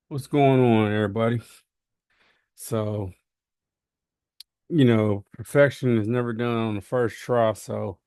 What's going on, everybody? So, perfection is never done on the first try. So,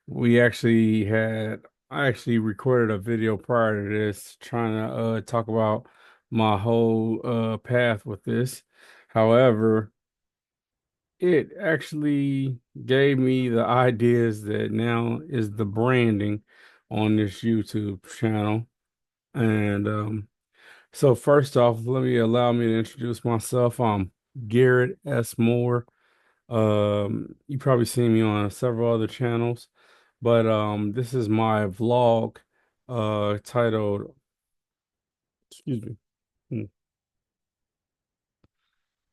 we actually had, I actually recorded a video prior to this trying to talk about my whole path with this. However, it actually gave me the ideas that now is the branding on this YouTube channel. And so first off, allow me to introduce myself. I'm Garrett S. Moore. You probably seen me on several other channels, but this is my vlog titled, excuse me. Hmm.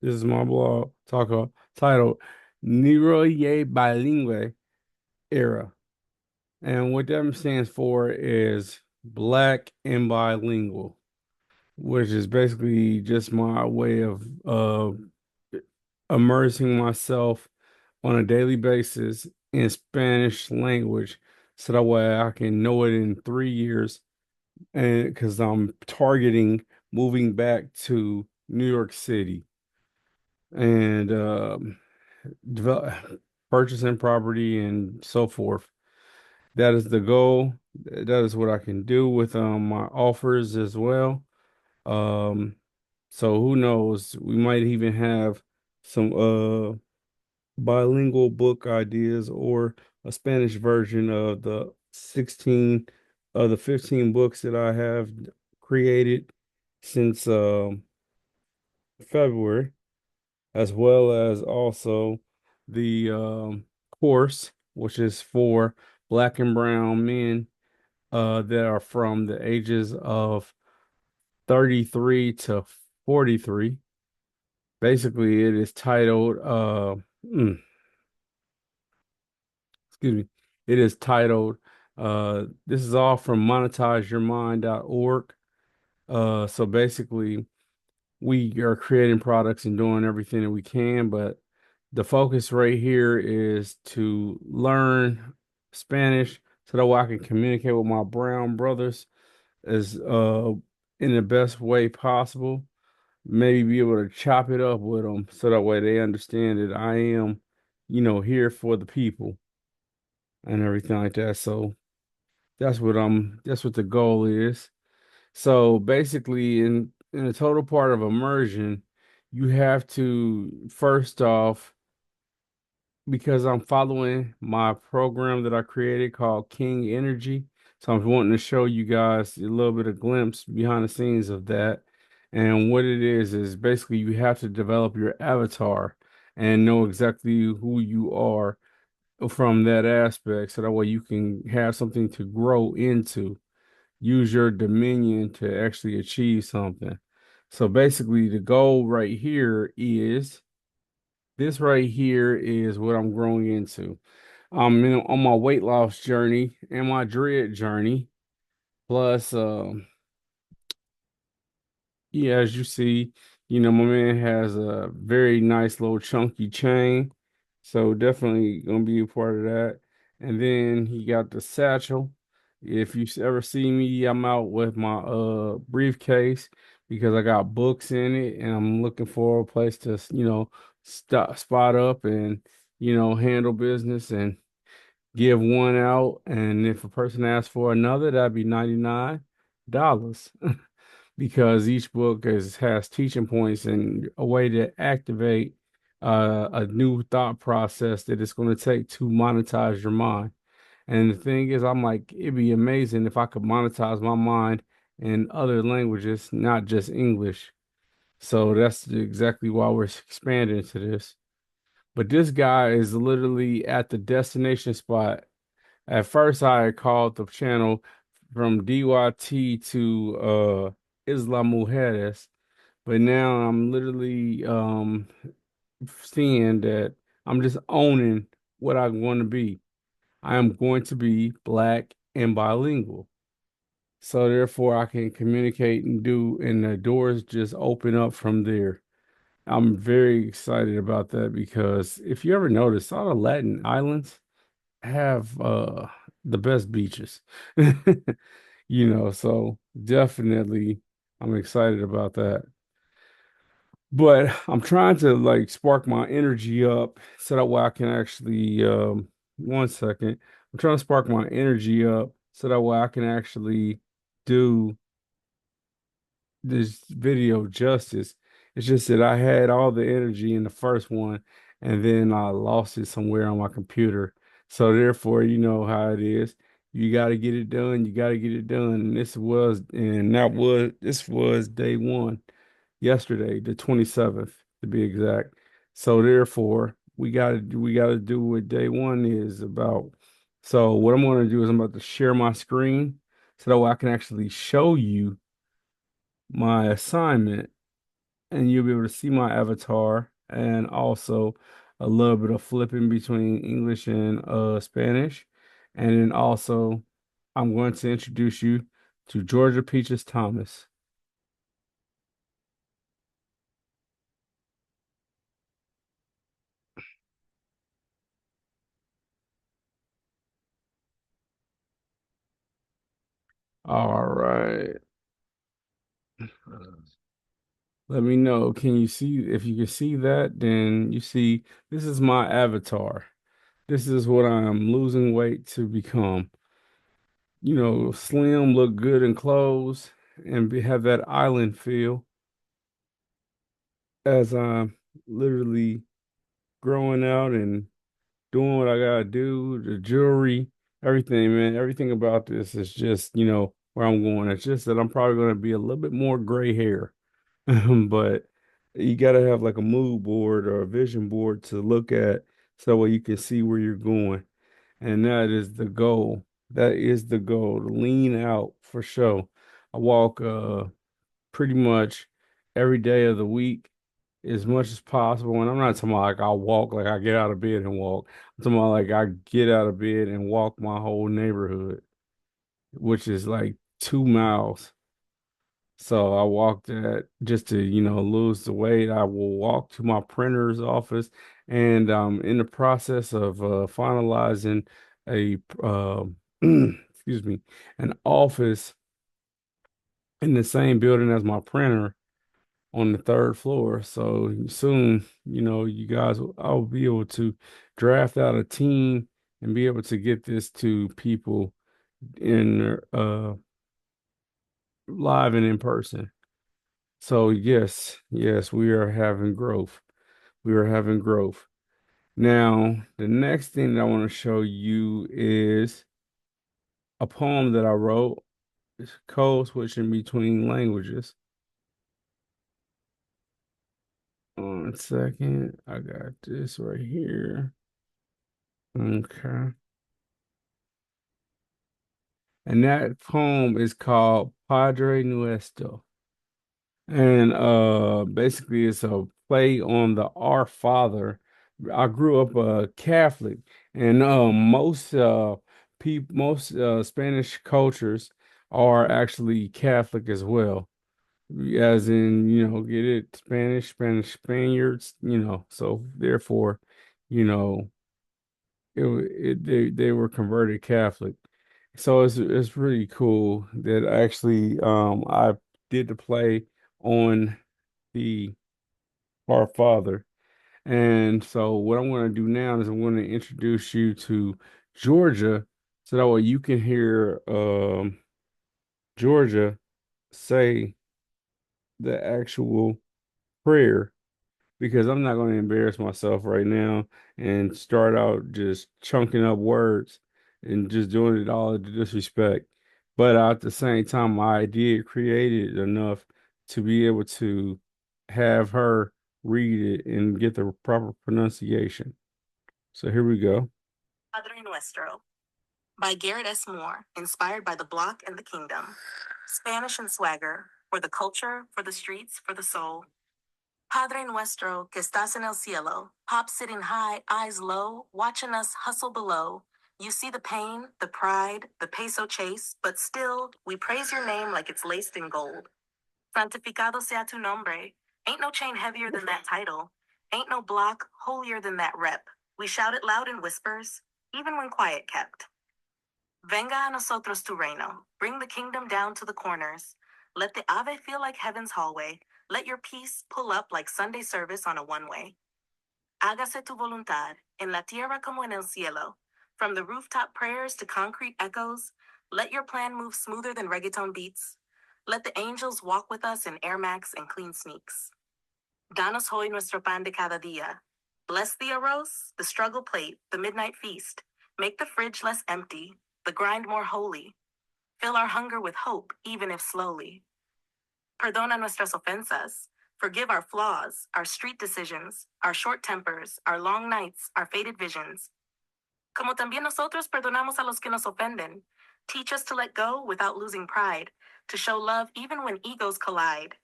This is my blog titled Niroye Bilingue Era. And what that stands for is Black and Bilingual, which is basically just my way of immersing myself on a daily basis in Spanish language so that way I can know it in 3 years. And because I'm targeting moving back to New York City and develop, purchasing property and so forth. That is the goal. That is what I can do with my offers as well. Um, so who knows? We might even have some bilingual book ideas or a Spanish version of the 15 books that I have created since February, as well as also the course, which is for Black and brown men that are from the ages of 33 to 43. Basically, it is titled mm, excuse me. It is titled this is all from monetizeyourmind.org. So basically we are creating products and doing everything that we can, but the focus right here is to learn Spanish so that way I can communicate with my brown brothers as in the best way possible. Maybe be able to chop it up with them so that way they understand that I am, here for the people and everything like that. So that's what the goal is. So basically in the total part of immersion, you have to first off, because I'm following my program that I created called King Energy. So I'm wanting to show you guys a little bit of glimpse behind the scenes of that. And what it is basically you have to develop your avatar and know exactly who you are from that aspect so that way you can have something to grow into, use your dominion to actually achieve something. So basically the goal right here is this right here is what I'm growing into. On my weight loss journey and my dread journey. Plus, yeah, as you see, my man has a very nice little chunky chain. So definitely gonna be a part of that. And then he got the satchel. If you ever see me, I'm out with my briefcase because I got books in it and I'm looking for a place to, spot up and, handle business and give one out. And if a person asks for another, that'd be $99 because each book has teaching points and a way to activate a new thought process that it's going to take to monetize your mind. And the thing is, I'm like, it'd be amazing if I could monetize my mind in other languages, not just English. So that's exactly why we're expanding to this. But this guy is literally at the destination spot. At first, I had called the channel from DYT to Isla Mujeres, but now I'm literally seeing that I'm just owning what I want to be. I am going to be black and bilingual. So therefore I can communicate and do, and the doors just open up from there. I'm very excited about that because if you ever notice, all the Latin islands have the best beaches. So definitely. I'm excited about that. But I'm trying to like spark my energy up so that way I can actually one second. I'm trying to spark my energy up so that way I can actually do this video justice. It's just that I had all the energy in the first one and then I lost it somewhere on my computer. So therefore, you know how it is. You got to get it done. You got to get it done. This was day one, yesterday, the 27th to be exact. So therefore, we gotta do what day one is about. So what I'm gonna do is I'm about to share my screen so that way I can actually show you my assignment and you'll be able to see my avatar and also a little bit of flipping between English and Spanish. And then also I'm going to introduce you to Georgia Peaches Thomas. All right. Let me know. Can you see if you can see that? Then you see this is my avatar. This is what I'm losing weight to become. You know, slim, look good in clothes, and have that island feel as I'm literally growing out and doing what I gotta do, the jewelry, everything, man. Everything about this is just, where I'm going. It's just that I'm probably gonna be a little bit more gray hair. But you got to have like a mood board or a vision board to look at so where you can see where you're going. And that is the goal. That is the goal, to lean out for sure. I walk pretty much every day of the week as much as possible. And I'm not talking about like I walk like I get out of bed and walk. I'm talking about like I get out of bed and walk my whole neighborhood, which is like 2 miles. So I walked that just to, lose the weight. I will walk to my printer's office and I'm in the process of finalizing a excuse me, an office in the same building as my printer on the third floor. So soon, you guys, I'll be able to draft out a team and be able to get this to people in live and in person. So yes, yes, we are having growth. We are having growth. Now, the next thing that I want to show you is a poem that I wrote. It's code switching between languages. One second. I got this right here. Okay. And that poem is called Padre Nuestro. And basically it's a play on the Our Father. I grew up Catholic and most Spanish cultures are actually Catholic as well. As in, get it Spanish Spaniards, so therefore, you know, they were converted Catholic. So it's really cool that actually I did the play on the Our Father. And so what I'm going to do now is I'm going to introduce you to Georgia so that way you can hear Georgia say the actual prayer because I'm not going to embarrass myself right now and start out just chunking up words and just doing it all to disrespect. But at the same time, I did create it enough to be able to have her read it and get the proper pronunciation. So here we go. Padre Nuestro by Garrett S. Moore, inspired by the block and the kingdom. Spanish and swagger, for the culture, for the streets, for the soul. Padre Nuestro, que estás en el cielo, pop sitting high, eyes low, watching us hustle below. You see the pain, the pride, the peso chase, but still, we praise your name like it's laced in gold. Santificado sea tu nombre. Ain't no chain heavier than that title. Ain't no block holier than that rep. We shout it loud in whispers, even when quiet kept. Venga a nosotros tu reino. Bring the kingdom down to the corners. Let the Ave feel like heaven's hallway. Let your peace pull up like Sunday service on a one way. Hágase tu voluntad, en la tierra como en el cielo. From the rooftop prayers to concrete echoes, let your plan move smoother than reggaeton beats. Let the angels walk with us in Air Max and clean sneaks. Danos hoy nuestro pan de cada día. Bless the arroz, the struggle plate, the midnight feast. Make the fridge less empty, the grind more holy. Fill our hunger with hope, even if slowly. Perdona nuestras ofensas. Forgive our flaws, our street decisions, our short tempers, our long nights, our faded visions. Como también nosotros perdonamos a los que nos ofenden. Teach us to let go without losing pride, to show love even when egos collide.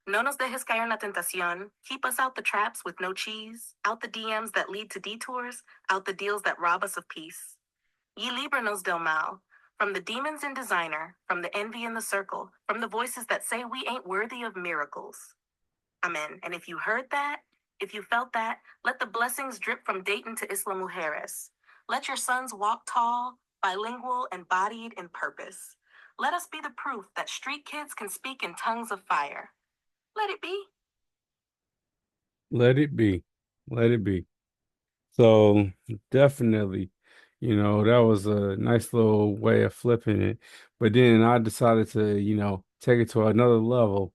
No nos dejes caer en la tentación. Keep us out the traps with no cheese, out the DMs that lead to detours, out the deals that rob us of peace. Ye líbranos del mal, from the demons in designer, from the envy in the circle, from the voices that say we ain't worthy of miracles. Amen. And if you heard that, if you felt that, let the blessings drip from Dayton to Isla Mujeres. Let your sons walk tall, bilingual, and bodied in purpose. Let us be the proof that street kids can speak in tongues of fire. Let it be. Let it be. Let it be. So definitely, that was a nice little way of flipping it. But then I decided to, take it to another level.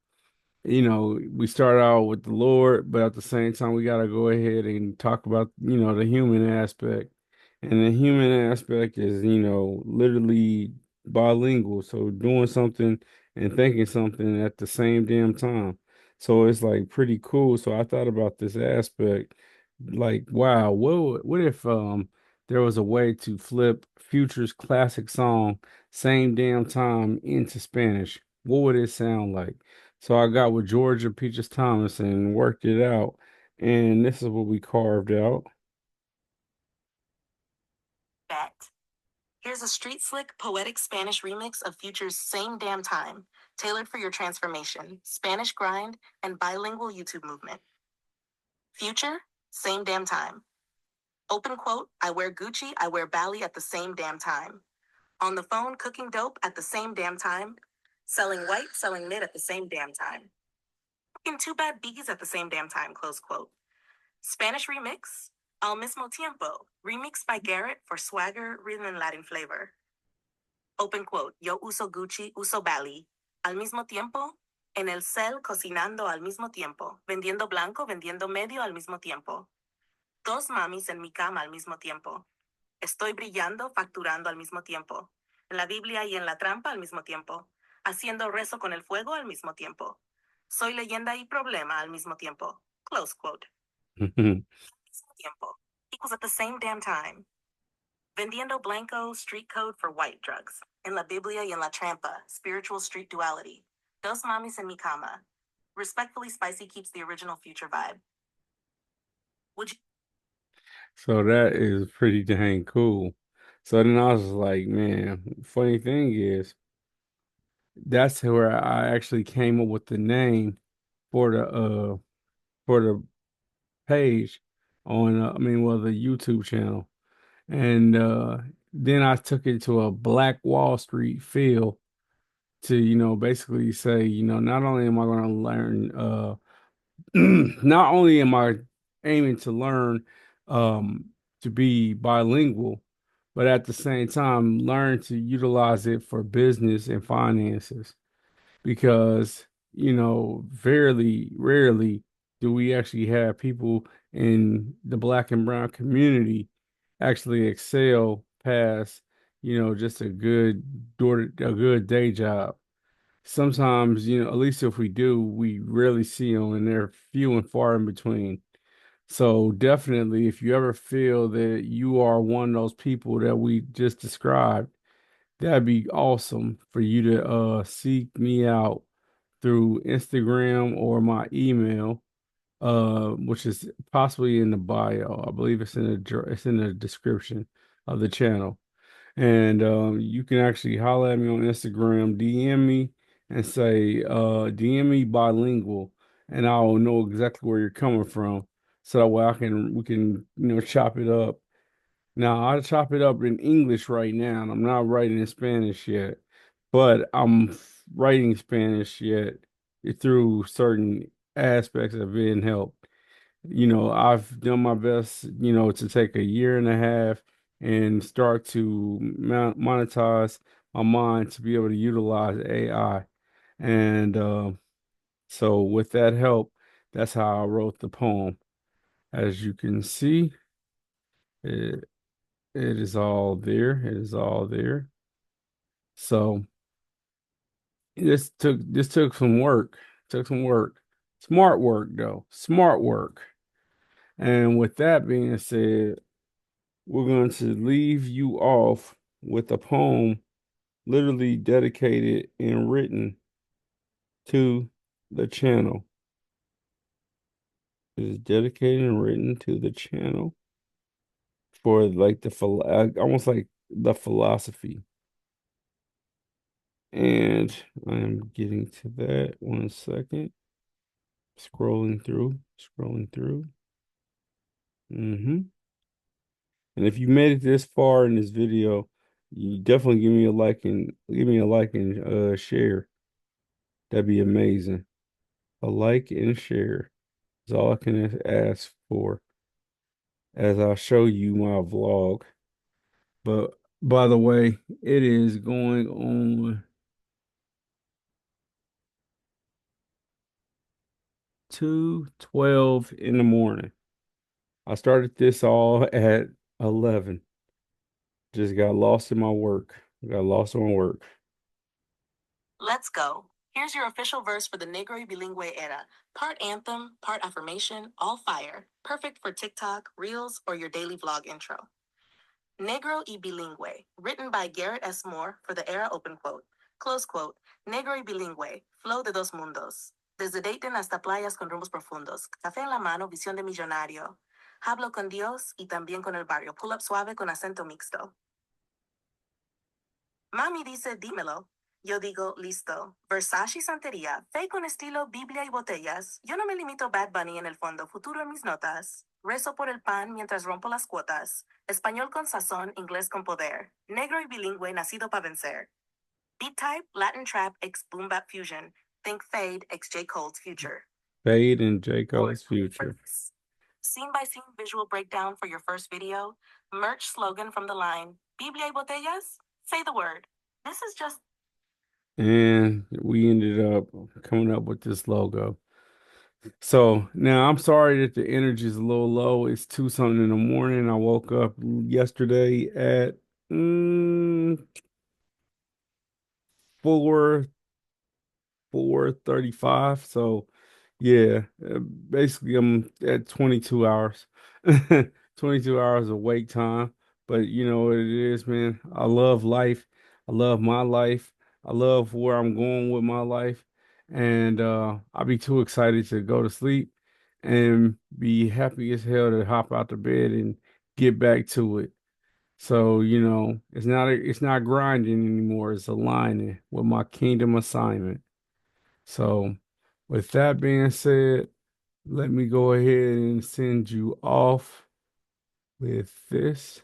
We start out with the Lord, but at the same time, we got to go ahead and talk about, the human aspect. And the human aspect is, literally bilingual. So doing something and thinking something at the same damn time. So it's like pretty cool. So I thought about this aspect, like, wow, what if there was a way to flip Future's classic song, Same Damn Time, into Spanish? What would it sound like? So I got with Georgia Peaches Thomas and worked it out. And this is what we carved out. Bet. Here's a street slick, poetic Spanish remix of Future's Same Damn Time, tailored for your transformation, Spanish grind, and bilingual YouTube movement. Future, same damn time. Open quote, I wear Gucci, I wear Bally at the same damn time. On the phone, cooking dope at the same damn time. Selling white, selling mid at the same damn time. In two bad biggies at the same damn time, close quote. Spanish remix, Al mismo tiempo, remixed by Garrett for swagger, rhythm, and Latin flavor. Open quote, yo uso Gucci, uso Bali. Al mismo tiempo, en el cel cocinando al mismo tiempo, vendiendo blanco, vendiendo medio al mismo tiempo. Dos mamis en mi cama al mismo tiempo. Estoy brillando, facturando al mismo tiempo. En la Biblia y en la trampa al mismo tiempo. Haciendo rezo con el fuego al mismo tiempo. Soy leyenda y problema al mismo tiempo. Close quote. Mismo tiempo. Equals at the same damn time. Vendiendo blanco, street code for white drugs. En la Biblia y en la trampa, spiritual street duality. Dos mamis en mi cama. Respectfully, Spicy keeps the original Future vibe. Would you? So that is pretty dang cool. So then I was like, man, funny thing is, that's where I actually came up with the name for the page on the YouTube channel. And then I took it to a Black Wall Street feel to, basically say, not only am I going to learn not only am I aiming to learn um, to be bilingual, but at the same time, learn to utilize it for business and finances. Because, very rarely do we actually have people in the black and brown community actually excel past, just a good day job. Sometimes, at least if we do, we rarely see them and they're few and far in between. So definitely, if you ever feel that you are one of those people that we just described, that'd be awesome for you to seek me out through Instagram or my email, which is possibly in the bio. I believe it's in the description of the channel. And you can actually holler at me on Instagram, DM me and say, DM me bilingual, and I'll know exactly where you're coming from. So that way we can, chop it up. Now I chop it up in English right now, and I'm not writing in Spanish yet, but I'm writing Spanish yet. Through certain aspects of being helped. I've done my best, to take a year and a half and start to monetize my mind to be able to utilize AI. And so with that help, that's how I wrote the poem. As you can see, it, it is all there. It is all there. So this took some work. Took some work. Smart work though. Smart work. And with that being said, we're going to leave you off with a poem literally dedicated and written to the channel. It is dedicated and written to the channel for like almost like the philosophy. And I am getting to that 1 second. Scrolling through, scrolling through. And if you made it this far in this video, you definitely give me a like and share. That'd be amazing. A like and share is all I can ask for as I show you my vlog. But by the way, it is going on 2:12 in the morning. I started this all at 11. Just got lost in my work. Got lost in my work. Let's go. Here's your official verse for the Negro y Bilingüe era. Part anthem, part affirmation, all fire. Perfect for TikTok, Reels, or your daily vlog intro. Negro y Bilingüe, written by Garrett S. Moore for the era open quote. Close quote. Negro y Bilingüe, flow de dos mundos. Desde Dayton hasta playas con rumbos profundos. Café en la mano, visión de millonario. Hablo con Dios y también con el barrio. Pull up suave con acento mixto. Mami dice, dímelo. Yo digo, listo. Versace y santería, fe con estilo, Biblia y botellas. Yo no me limito Bad Bunny en el fondo, futuro en mis notas. Rezo por el pan mientras rompo las cuotas. Español con sazón, inglés con poder. Negro y bilingüe, nacido para vencer. Beat type, Latin trap, ex boom bap fusion. Think fade, ex J. Cole's future. Fade and J. Cole's future. Scene by scene visual breakdown for your first video. Merch slogan from the line, Biblia y botellas? Say the word. This is just. And we ended up coming up with this logo. So now I'm sorry that the energy is a little low. It's 2 something in the morning. I woke up yesterday at 4 4:35. So yeah, basically I'm at 22 hours. 22 hours of wake time. But you know what it is, man. I love life. I love my life. I love where I'm going with my life. And I'll be too excited to go to sleep and be happy as hell to hop out the bed and get back to it. So, it's not grinding anymore. It's aligning with my kingdom assignment. So, with that being said, let me go ahead and send you off with this.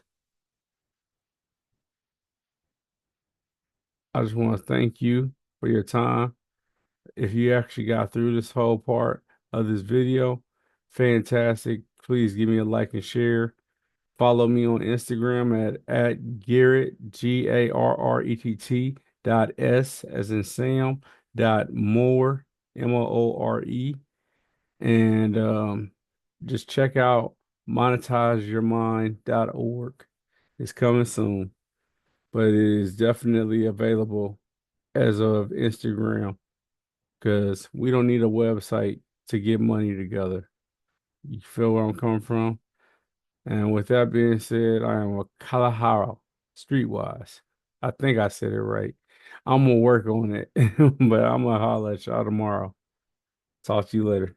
I just want to thank you for your time. If you actually got through this whole part of this video, fantastic. Please give me a like and share. Follow me on Instagram at Garrett Garrett .s as in Sam .more MOORE. And just check out monetizeyourmind.org. It's coming soon, but it is definitely available as of Instagram because we don't need a website to get money together. You feel where I'm coming from? And with that being said, I am a Kalahara streetwise. I think I said it right. I'm gonna work on it, but I'm gonna holler at y'all tomorrow. Talk to you later.